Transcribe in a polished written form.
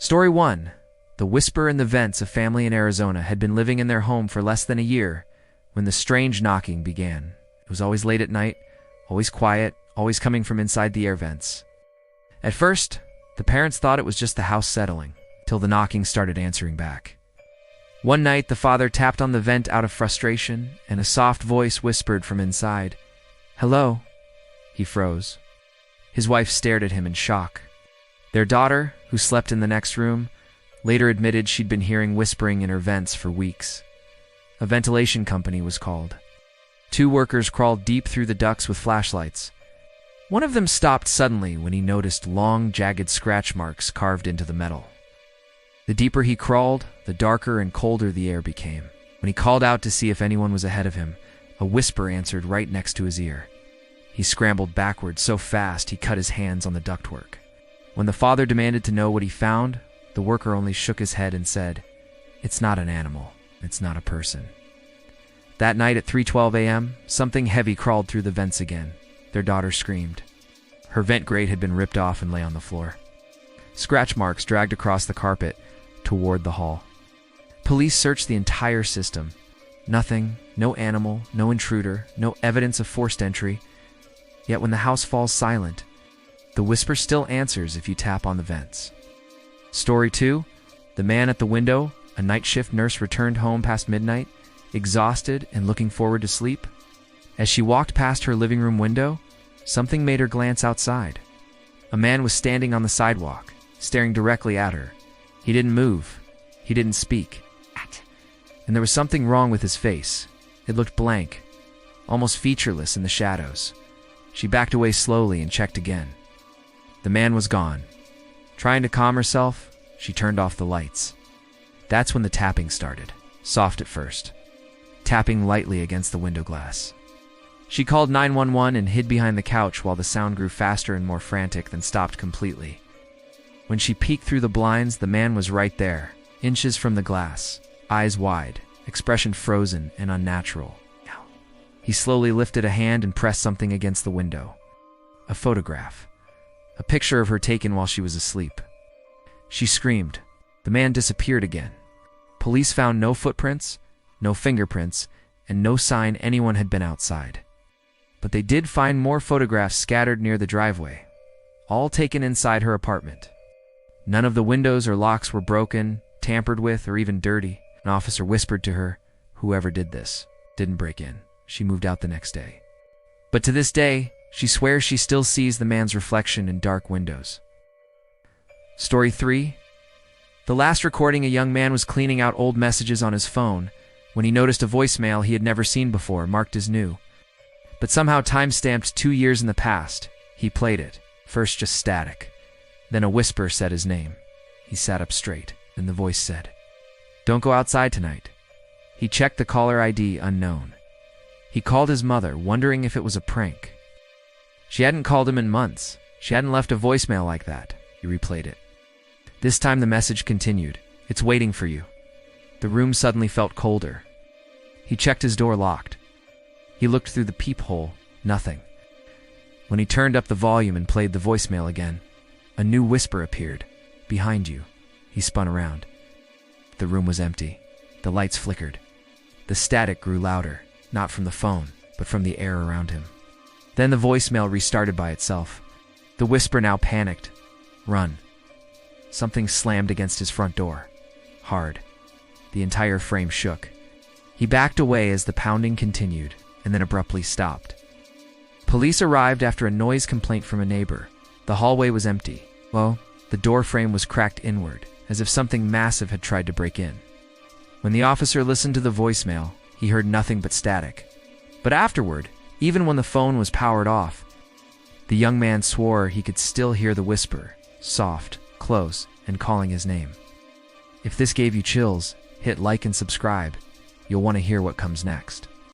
Story 1. The whisper in the vents. A family in Arizona had been living in their home for less than a year when the strange knocking began. It was always late at night, always quiet, always coming from inside the air vents. At first, the parents thought it was just the house settling, till the knocking started answering back. One night, the father tapped on the vent out of frustration, and a soft voice whispered from inside, "Hello." He froze. His wife stared at him in shock. Their daughter, who slept in the next room, later admitted she'd been hearing whispering in her vents for weeks. A ventilation company was called. 2 workers crawled deep through the ducts with flashlights. One of them stopped suddenly when he noticed long, jagged scratch marks carved into the metal. The deeper he crawled, the darker and colder the air became. When he called out to see if anyone was ahead of him, a whisper answered right next to his ear. He scrambled backward so fast he cut his hands on the ductwork. When the father demanded to know what he found, the worker only shook his head and said, "It's not an animal. It's not a person." That night at 3:12 a.m., something heavy crawled through the vents again. Their daughter screamed. Her vent grate had been ripped off and lay on the floor. Scratch marks dragged across the carpet toward the hall. Police searched the entire system. Nothing, no animal, no intruder, no evidence of forced entry. Yet when the house falls silent, the whisper still answers if you tap on the vents. Story 2. The man at the window. A night shift nurse returned home past midnight, exhausted and looking forward to sleep. As she walked past her living room window, something made her glance outside. A man was standing on the sidewalk, staring directly at her. He didn't move. He didn't speak. And there was something wrong with his face. It looked blank, almost featureless in the shadows. She backed away slowly and checked again. The man was gone. Trying to calm herself, she turned off the lights. That's when the tapping started, soft at first, tapping lightly against the window glass. She called 911 and hid behind the couch while the sound grew faster and more frantic, then stopped completely. When she peeked through the blinds, the man was right there, inches from the glass, eyes wide, expression frozen and unnatural. He slowly lifted a hand and pressed something against the window. A photograph. A picture of her taken while she was asleep. She screamed. The man disappeared again. Police found no footprints, no fingerprints, and no sign anyone had been outside. But they did find more photographs scattered near the driveway, all taken inside her apartment. None of the windows or locks were broken, tampered with, or even dirty. An officer whispered to her, "Whoever did this didn't break in." She moved out the next day. But to this day, she swears she still sees the man's reflection in dark windows. Story 3. The last recording, a young man was cleaning out old messages on his phone when he noticed a voicemail he had never seen before, marked as new. But somehow time-stamped 2 years in the past. He played it, first just static. Then a whisper said his name. He sat up straight, and the voice said, "Don't go outside tonight." He checked the caller ID, unknown. He called his mother, wondering if it was a prank. She hadn't called him in months. She hadn't left a voicemail like that. He replayed it. This time the message continued, "It's waiting for you." The room suddenly felt colder. He checked his door locked. He looked through the peephole, nothing. When he turned up the volume and played the voicemail again, a new whisper appeared. "Behind you." He spun around. The room was empty. The lights flickered. The static grew louder, not from the phone, but from the air around him. Then the voicemail restarted by itself. The whisper now panicked. "Run." Something slammed against his front door. Hard. The entire frame shook. He backed away as the pounding continued, and then abruptly stopped. Police arrived after a noise complaint from a neighbor. The hallway was empty. Well, the door frame was cracked inward, as if something massive had tried to break in. When the officer listened to the voicemail, he heard nothing but static. But afterward, even when the phone was powered off, the young man swore he could still hear the whisper, soft, close, and calling his name. If this gave you chills, hit like and subscribe. You'll want to hear what comes next.